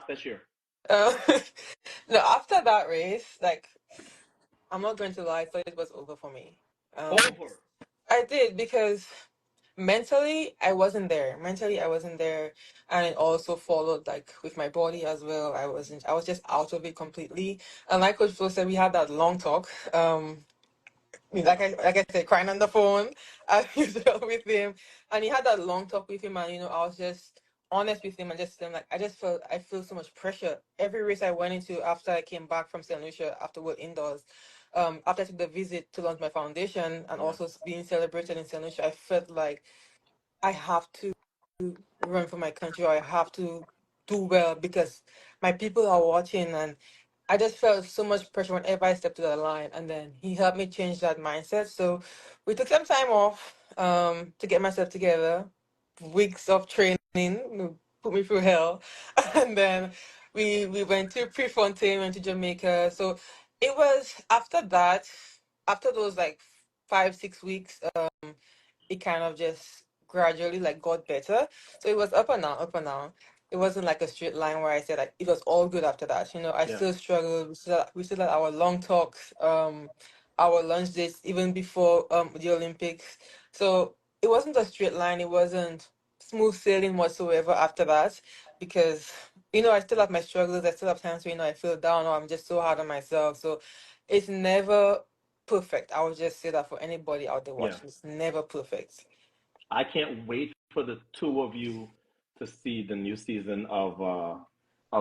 this year? Uh, no, after that race, like, I'm not going to lie, I thought it was over for me. Um, Over. I did because mentally I wasn't there. Mentally I wasn't there, and it also followed like with my body as well. I wasn't. I was just out of it completely. And like Coach Flo said, we had that long talk. Like I said, crying on the phone as usual with him, and he had that long talk with him, and I was just honest with him and just saying like I feel so much pressure every race I went into after I came back from St. Lucia after World Indoors. After I took the visit to launch my foundation and Yeah. also being celebrated in St. Lucia, I felt like I have to run for my country, or I have to do well because my people are watching. And I just felt so much pressure whenever I stepped to the line. And then he helped me change that mindset. So we took some time off to get myself together, weeks of training, put me through hell. And then we went to Prefontaine, went to Jamaica. So it was after that, after those like 5, 6 weeks, it kind of just gradually like got better. So it was up and down, up and down. It wasn't like a straight line where I said like it was all good after that. I Yeah. still struggled. We still had our long talks, our lunch dates even before the Olympics. So it wasn't a straight line. It wasn't smooth sailing whatsoever after that because I still have my struggles. I still have times where I feel down or I'm just so hard on myself. So it's never perfect. I would just say that for anybody out there Yeah. watching, it's never perfect. I can't wait for the two of you to see the new season of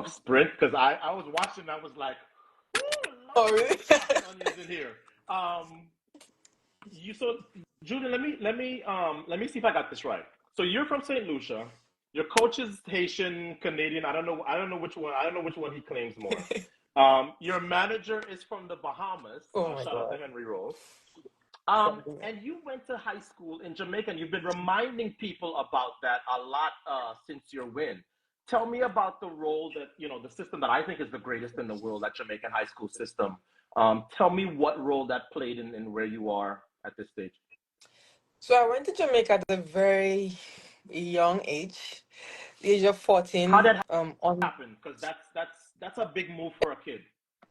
Sprint because I was watching. I was like, "Ooh, Oh, Lord, really? there's chopping onions in here." You so Julian, let me see if I got this right. So you're from St. Lucia. Your coach is Haitian Canadian. I don't know which one. I don't know which one he claims more. Your manager is from the Bahamas. Oh my Shout out to God. Henry Rolls. Something. And you went to high school in Jamaica, and you've been reminding people about that a lot since your win. Tell me about the role that the system that I think is the greatest in the world, that Jamaican high school system. Tell me what role that played in where you are at this stage. So I went to Jamaica at a very young age, the age of How 14. did that On happen? Because that's a big move for a kid.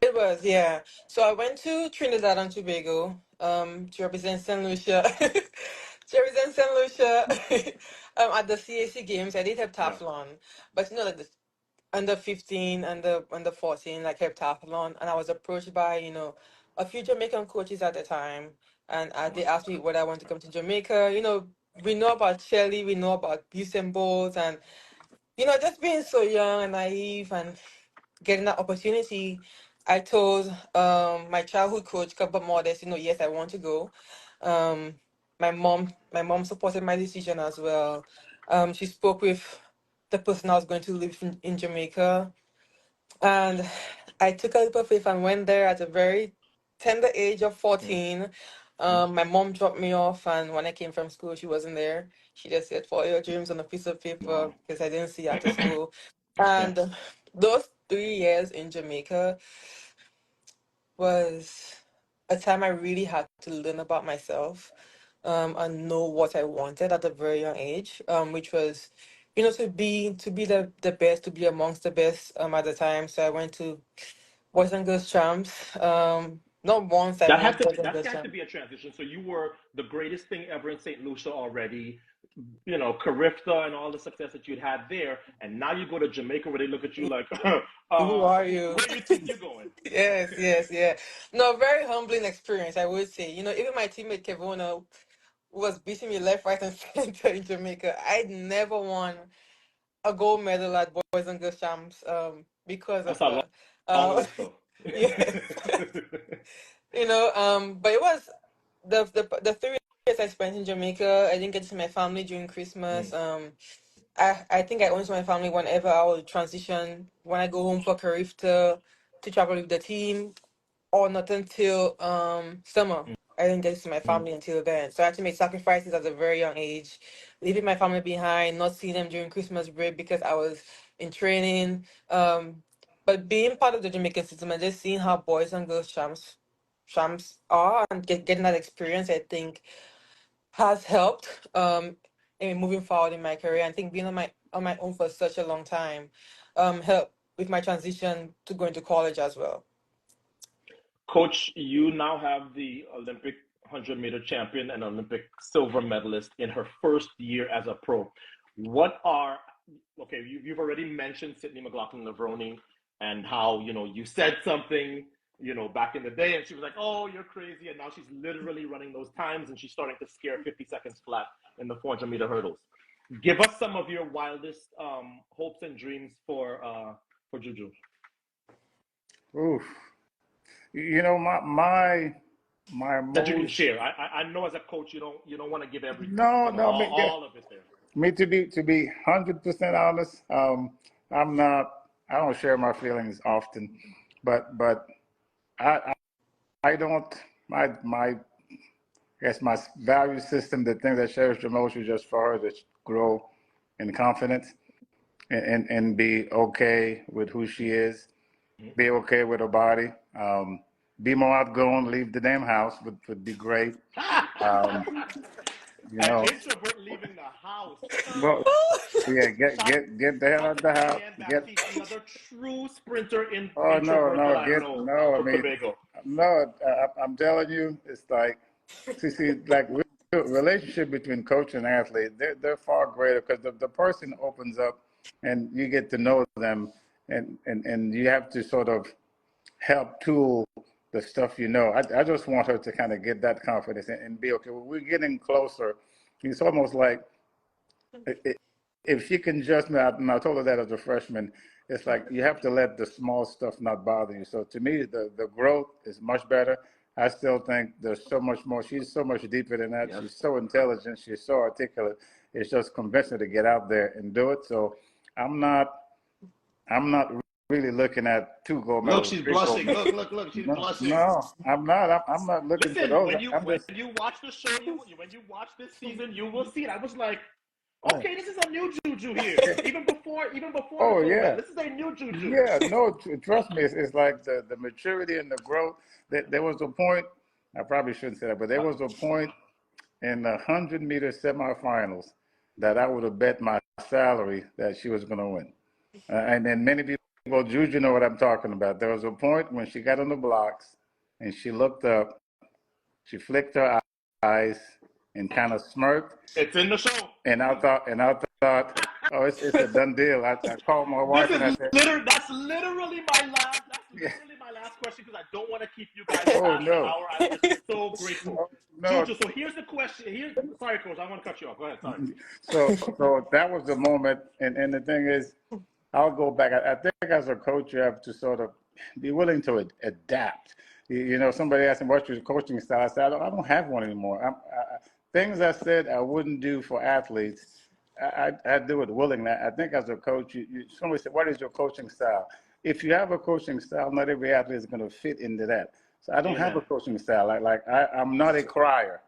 It was, yeah. So I went to Trinidad and Tobago, to represent St. Lucia. To represent St. Lucia at the CAC games. I did Yeah, heptathlon, but like the under 15, under 14, like heptathlon, and I was approached by a few Jamaican coaches at the time, and they asked me whether I want to come to Jamaica. We know about Shelly, we know about Usain Bolt, and just being so young and naive and getting that opportunity, I told my childhood coach, Kaba Modest, yes, I want to go. Um, my mom supported my decision as well. She spoke with the person I was going to live in Jamaica, and I took a leap of faith and went there at a very tender age of yeah. 14. My mom dropped me off, and when I came from school, she wasn't there. She just said, "Follow your dreams on a piece of paper," Wow. because I didn't see her after school. Yeah. And those 3 years in Jamaica was a time I really had to learn about myself, and know what I wanted at a very young age, which was, to be the best, to be amongst the best at the time. So I went to Boys and Girls Champs. Not once I won Boys and That's Girls got to Champs. be a transition. So you were the greatest thing ever in St. Lucia already, Carifta and all the success that you'd had there, and now you go to Jamaica where they look at you like, Who are you? where do you think you're going? Yes, yes, yeah. No, very humbling experience, I would say. Even my teammate Kevona was beating me left, right, and center in Jamaica. I'd never won a gold medal at Boys and Girls Champs because of That's a long, her. long Uh, list, though. yes. But it was the 3 years I spent in Jamaica. I didn't get to see my family during Christmas. Mm, I think I only saw my family whenever I would transition, when I go home for Carifta to travel with the team, or not until summer. I didn't get to see my mm, family until then. So I had to make sacrifices at a very young age, leaving my family behind, not seeing them during Christmas break because I was in training. But being part of the Jamaican system and just seeing how boys and girls champs are, and getting that experience, I think has helped in moving forward in my career. I think being on my own for such a long time helped with my transition to going to college as well. Coach, you now have the Olympic 100-meter champion and Olympic silver medalist in her first year as a pro. What are, okay, you've already mentioned Sydney McLaughlin-Levrone and how, you said something, back in the day, and she was like, oh, you're crazy. And now she's literally running those times, and she's starting to scare 50 seconds flat in the 400-meter hurdles. Give us some of your wildest hopes and dreams for Juju. Oof. My That you can most share. I know as a coach you don't want to give everything, no no me, yeah, all of it there. me to be 100% honest. I'm not. I don't share my feelings often, but I I don't my I guess my value system, the thing that shares the most is just for her to grow in confidence and be okay with who she is, be okay with her body, be more outgoing, leave the damn house would be great. Um, you An know, introvert leaving the house. well, yeah, Shout get the hell out out to the house. Julien Get Baptiste, another true sprinter oh no introvert that no I get know no. I from mean Tobago. no. I'm telling you, it's like see like relationship between coach and athlete. They're far greater because the person opens up and you get to know them and you have to sort of help tool the stuff you know. I just want her to kind of get that confidence and be okay. Well, we're getting closer. It's almost like if she can just, and I told her that as a freshman, it's like you have to let the small stuff not bother you. So to me, the growth is much better. I still think there's so much more. She's so much deeper than that. Yes. She's so intelligent. She's so articulate. It's just convincing her to get out there and do it. So I'm not, I'm not really looking at 2 gold Look, medals, she's 3 gold blushing. medals. Look, she's No, blushing. no, I'm not. I'm not looking for Listen, those. when you I'm when just, you watch the show, when you watch this season, you will see it. I was like, right. okay, this is a new Juju here. Even before the Oh silhouette, yeah. this is a new Juju. Yeah, no, trust me, it's like the maturity and the growth. There was a point, I probably shouldn't say that, but there was a point in the 100-meter semifinals that I would have bet my salary that she was going to win. And then many people, Juju, know what I'm talking about. There was a point when she got on the blocks and she looked up, she flicked her eyes and kind of smirked. It's in the show. And I thought, oh, it's a done deal. I called my This wife and I is said, that's literally my last. That's yeah, literally my last question because I don't want to keep you guys oh past the no, hour. I'm just so grateful, oh, no. Juju. So here's the question. Sorry, coach. I want to cut you off. Go ahead. Sorry. So that was the moment, and the thing is, I'll go back. I think as a coach, you have to sort of be willing to adapt. Somebody asked me, what's your coaching style? I said, I don't have one anymore. Things I said I wouldn't do for athletes, I do it willingly. I think as a coach, somebody said, what is your coaching style? If you have a coaching style, not every athlete is going to fit into that. So I don't have a Amen. coaching style. I'm not a crier.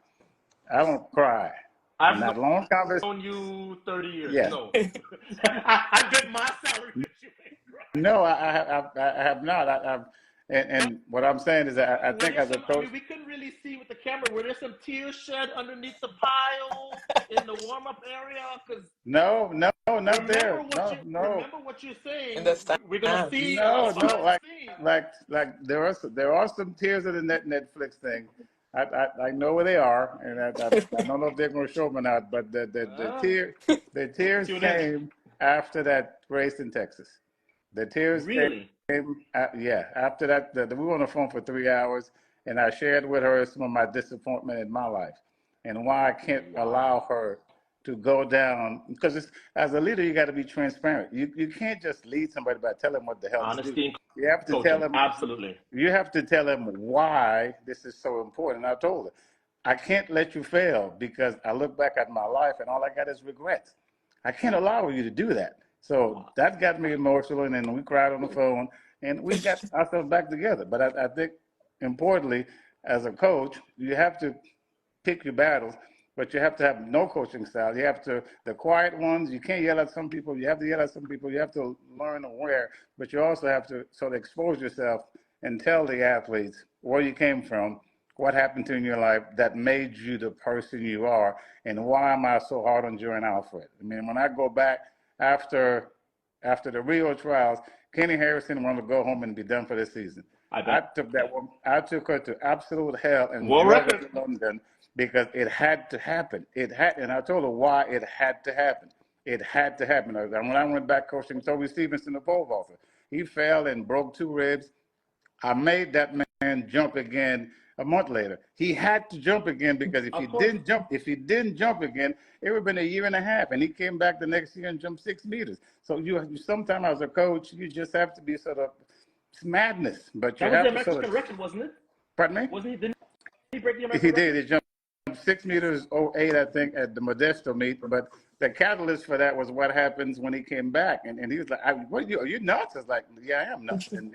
I don't cry. And I've that long conversation, known you 30 years. yeah. No, I bet my salary that you ain't right. No, I have not. And what I'm saying is that I Were think there as a some? I coach, mean, we couldn't really see with the camera. Were there some tears shed underneath the pile in the warm up area? Because no, not remember there. what No, you no, remember what you're saying. In the We're gonna stands. see no. behind the Like, scenes. like, like there are some tears in the Netflix thing. I know where they are, and I don't know if they're going to show them or not. But the tears Tune in. came after that race in Texas. The tears Really? came, yeah, after that. We were on the phone for 3 hours, and I shared with her some of my disappointment in my life and why I can't Wow. allow her to go down. Because as a leader, you got to be transparent. You can't just lead somebody by telling them what the hell to do. Honesty and You have to tell coaching. them. Absolutely. You have to tell them why this is so important. I told her, I can't let you fail because I look back at my life and all I got is regrets. I can't allow you to do that. So that got me emotional, and then we cried on the phone, and we got ourselves back together. But I think, importantly, as a coach, you have to pick your battles, but you have to have no coaching style. You have to, the quiet ones, you can't yell at some people. You have to yell at some people. You have to learn where, but you also have to sort of expose yourself and tell the athletes where you came from, what happened to you in your life that made you the person you are, and why am I so hard on you and Alfred? I mean, when I go back after the Rio trials, Kenny Harrison wanted to go home and be done for the season. I bet. I took her to absolute hell and World drug her record. to London because it had to happen. And I told her why it had to happen. It had to happen. When I went back coaching Toby Stevenson, the pole vaulter, he fell and broke 2 ribs. I made that man jump again a month later. He had to jump again because Of course. if he didn't jump again, it would have been a year and a half. And he came back the next year and jumped 6 meters. So you sometimes as a coach, you just have to be sort of it's madness, but you That was the have to sort American of. record, wasn't it? Pardon me? Wasn't he? Didn't he break the He American did. record? He jumped 6 meters 08, I think, at the Modesto meet. But the catalyst for that was what happens when he came back, and he was like, "What are you nuts?" I was like, "Yeah, I am nuts." And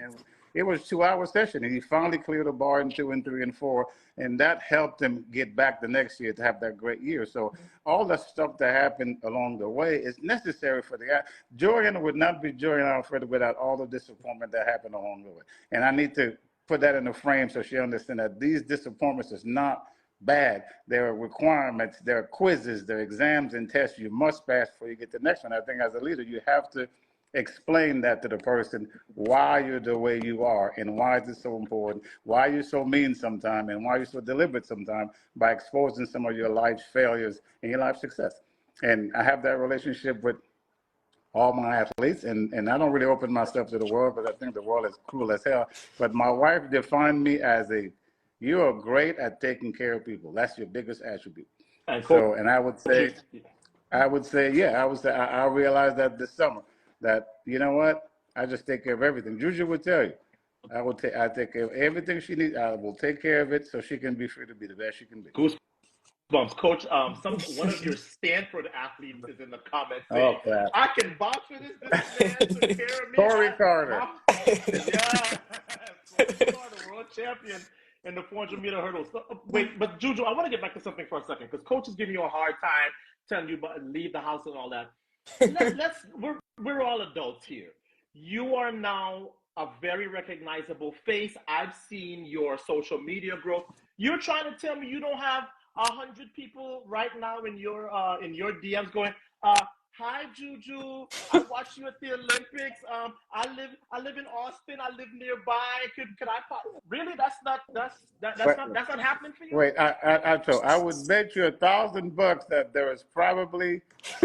it was a 2 hour session, and he finally cleared the bar in 2 and 3 and 4, and that helped him get back the next year to have that great year. So all the stuff that happened along the way is necessary for the Julien would not be Julien Alfredo without all the disappointment that happened along the way, and I need to put that in the frame so she understands that these disappointments is not bad. There are requirements, there are quizzes, there are exams and tests you must pass before you get to the next one. I think as a leader, you have to explain that to the person, why you're the way you are and why is it so important, why you're so mean sometimes and why you're so deliberate sometimes by exposing some of your life failures and your life success. And I have that relationship with all my athletes, and I don't really open myself to the world because I think the world is cruel as hell. But my wife defined me as you are great at taking care of people. That's your biggest attribute. And coach, So, and yeah, I realized that this summer that, you know what, I just take care of everything. Juju would tell you, I take care of everything she needs. I will take care of it so she can be free to be the best she can be. goosebumps, coach. One of your Stanford athletes is in the comments saying, Oh, crap. "I can vouch for this. This man took care of me." Corey Carter. Yeah, Corey Carter, world champion in the 400-meter hurdle. So, wait, but Juju, I want to get back to something for a second because coach is giving you a hard time, telling you about leave the house and all that. We're all adults here. You are now a very recognizable face. I've seen your social media growth. You're trying to tell me you don't have 100 people right now in your DMs going, "Hi Juju, I watched you at the Olympics. I live in Austin. I live nearby. Could I pop?" Really? That's not happening for you? Wait, I would bet you $1,000 that there is probably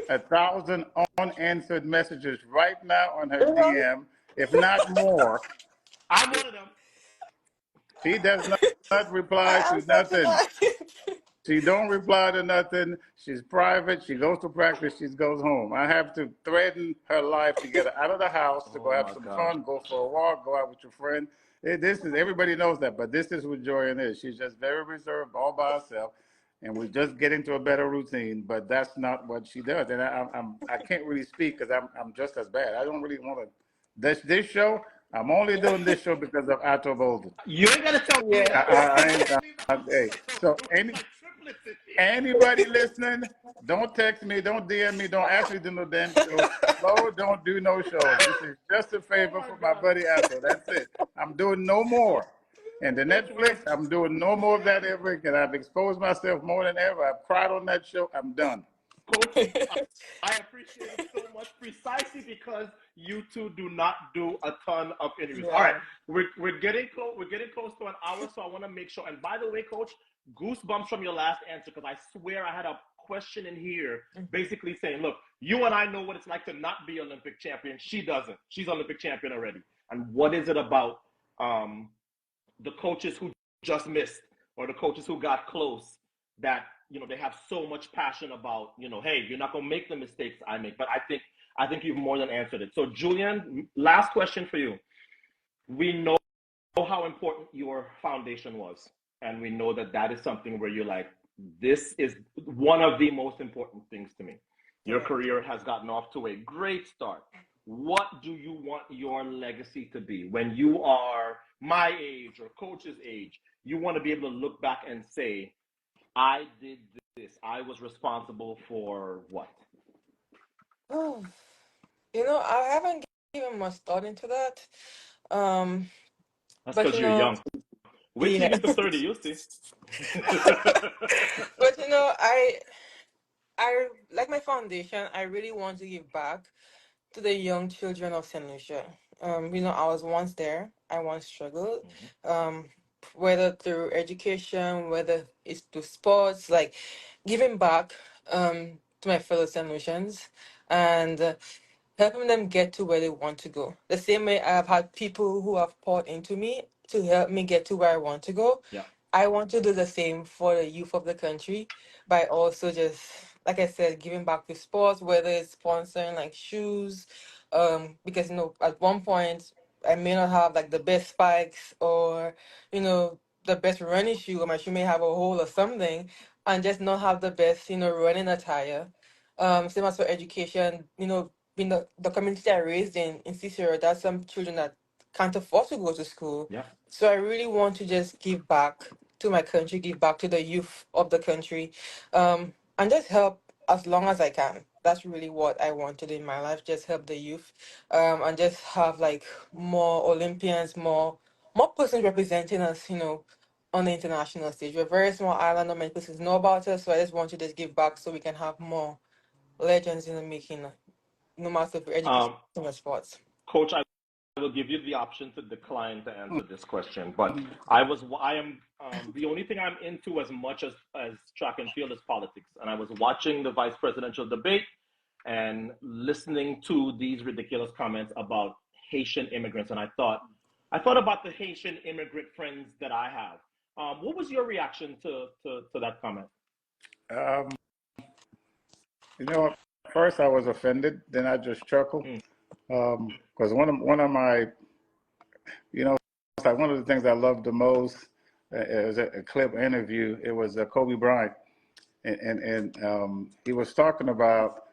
1,000 unanswered messages right now on her DM, if not more. I'm one of them. She does not reply I'm to such a nothing. She don't reply to nothing. She's private. She goes to practice. She goes home. I have to threaten her life to get her out of the house to go have some fun, go for a walk, go out with your friend. Everybody knows that, but this is what Julien is. She's just very reserved, all by herself, and we're just getting to a better routine. But that's not what she does, and I can't really speak because I'm just as bad. I don't really want to. This show, I'm only doing this show because of Ato Boldon. You ain't gotta tell me that. Hey, so anybody listening, don't text me, don't DM me, don't ask me to do no damn show. Flo, don't do no shows. This is just a favor for my buddy Ato. That's it. I'm doing no more. And the Netflix, I'm doing no more of that ever again. I've exposed myself more than ever. I've cried on that show. I'm done. Coach, I appreciate it so much precisely because you two do not do a ton of interviews. Yeah. All right, we're getting close. We're getting close to an hour, so I want to make sure. And by the way, Coach, goosebumps from your last answer because I swear I had a question in here, basically saying, "Look, you and I know what it's like to not be Olympic champion. She doesn't. She's Olympic champion already. And what is it about the coaches who just missed or the coaches who got close that they have so much passion about, hey, you're not going to make the mistakes I make." But I think you've more than answered it. So Julien, last question for you. We know how important your foundation was, and we know that is something where you're like, this is one of the most important things to me. Your career has gotten off to a great start. What do you want your legacy to be when you are my age or coach's age? You want to be able to look back and say, I did this. I was responsible for what? Oh, I haven't given much thought into that. Um, That's but because you're young. Wait till you yeah. get to 30, you'll see. But I like my foundation. I really want to give back to the young children of St. Lucia. I was once there. I once struggled, Mm-hmm. um, whether through education, whether it's through sports, like giving back to my fellow St. Lucians and helping them get to where they want to go. The same way I've had people who have poured into me to help me get to where I want to go. Yeah. I want to do the same for the youth of the country by also just, like I said, giving back to sports, whether it's sponsoring like shoes, because at one point I may not have like the best spikes or the best running shoe, or my shoe may have a hole or something, and just not have the best running attire. Same as for education, in the community I raised in Cicero, there's some children that can't afford to go to school. Yeah. So I really want to just give back to my country, give back to the youth of the country, and just help as long as I can. That's really what I want to do in my life. Just help the youth, and just have like more Olympians, more persons representing us. On the international stage, we're a very small island. Not many places know about us, so I just want to just give back so we can have more legends in the making, no matter if education Um, or sports. Coach, I will give you the option to decline to answer this question, but Mm. I am the only thing I'm into as much as track and field is politics, and I was watching the vice presidential debate and listening to these ridiculous comments about Haitian immigrants, and I thought about the Haitian immigrant friends that I have. What was your reaction to that comment? Um, first I was offended, then I just chuckled Mm. because one of my, it's like one of the things I loved the most. It was a clip interview. It was Kobe Bryant, and he was talking about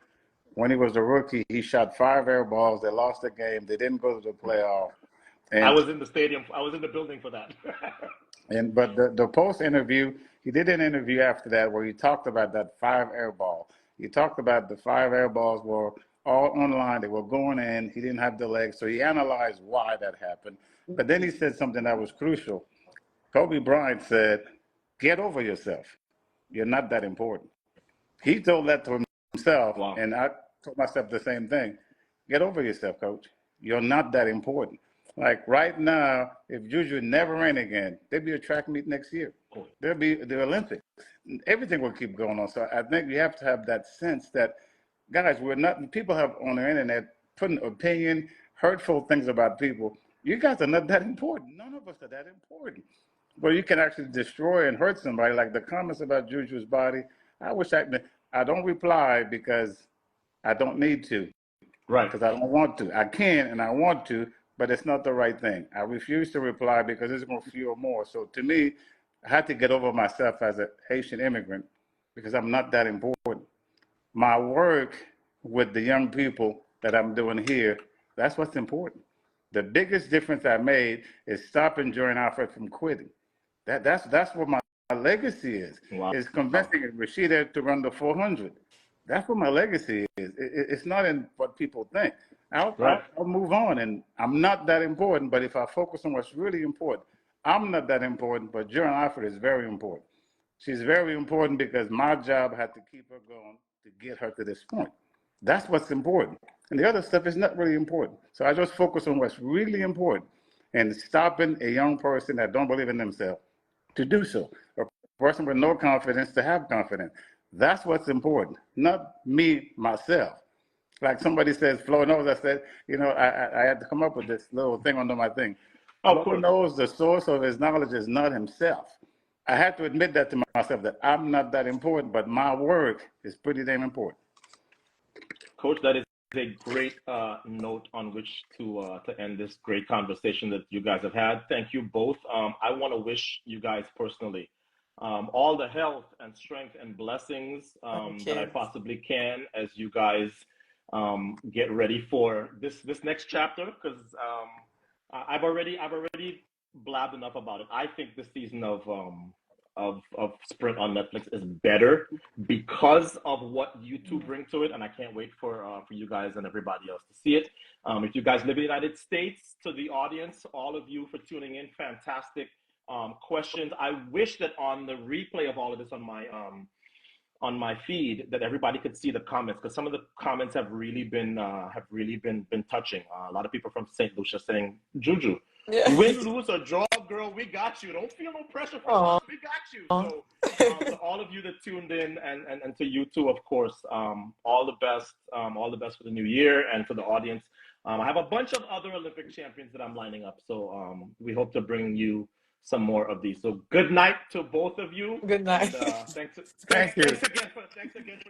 when he was a rookie, he shot 5 air balls. They lost the game. They didn't go to the playoff. I And was in the stadium. I was in the building for that. but the post interview, he did an interview after that where he talked about that 5 air ball. He talked about the 5 air balls were all online. They were going in. He didn't have the legs, so he analyzed why that happened. But then he said something that was crucial. Kobe Bryant said, "Get over yourself. You're not that important." He told that to himself, Wow. and I told myself the same thing. Get over yourself, coach. You're not that important. Like right now, if Juju never ran again, there'd be a track meet next year. Oh, There'll be the Olympics. Everything will keep going on. So I think you have to have that sense that, guys, we're not, people have on the internet putting opinion, hurtful things about people. You guys are not that important. None of us are that important. But you can actually destroy and hurt somebody. Like the comments about Juju's body, I wish I don't reply because I don't need to, right. because I don't want to. I can and I want to, but it's not the right thing. I refuse to reply because it's going to fuel more. So to me, I had to get over myself as a Haitian immigrant because I'm not that important. My work with the young people that I'm doing here, that's what's important. The biggest difference I made is stopping Jordan Alfred from quitting. That's what my legacy Wow. is convincing Rashida to run the 400. That's what my legacy is. It's not in what people think. Right. I'll move on, and I'm not that important. But if I focus on what's really important, I'm not that important. But Jordan Alfred is very important. She's very important because my job had to keep her going to get her to this point. That's what's important. And the other stuff is not really important. So I just focus on what's really important and stopping a young person that don't believe in themselves to do so. A person with no confidence to have confidence. That's what's important, not me, myself. Like somebody says, Flo knows, I said, I had to come up with this little thing under my thing. Oh, Flo cool. knows the source of his knowledge is not himself. I had to admit that to myself that I'm not that important, but my work is pretty damn important. Coach, that is a great note on which to end this great conversation that you guys have had. Thank you both. I want to wish you guys personally all the health and strength and blessings Thank that I you. possibly can as you guys get ready for this next chapter. Because I've already blabbed enough about it. I think this season of Sprint on Netflix is better because of what you two bring to it, and I can't wait for you guys and everybody else to see it. If you guys live in the United States, to the audience, all of you for tuning in, fantastic questions. I wish that on the replay of all of this on my on my feed that everybody could see the comments, because some of the comments have really been touching. A lot of people from St. Lucia saying, Juju, Yeah. win, lose, or draw, girl, we got you. Don't feel no pressure from Aw. us. We got you. So to all of you that tuned in, and to you too, of course, all the best for the new year, and for the audience. I have a bunch of other Olympic champions that I'm lining up, so we hope to bring you some more of these. So good night to both of you. Good night. And thanks Thank you. again for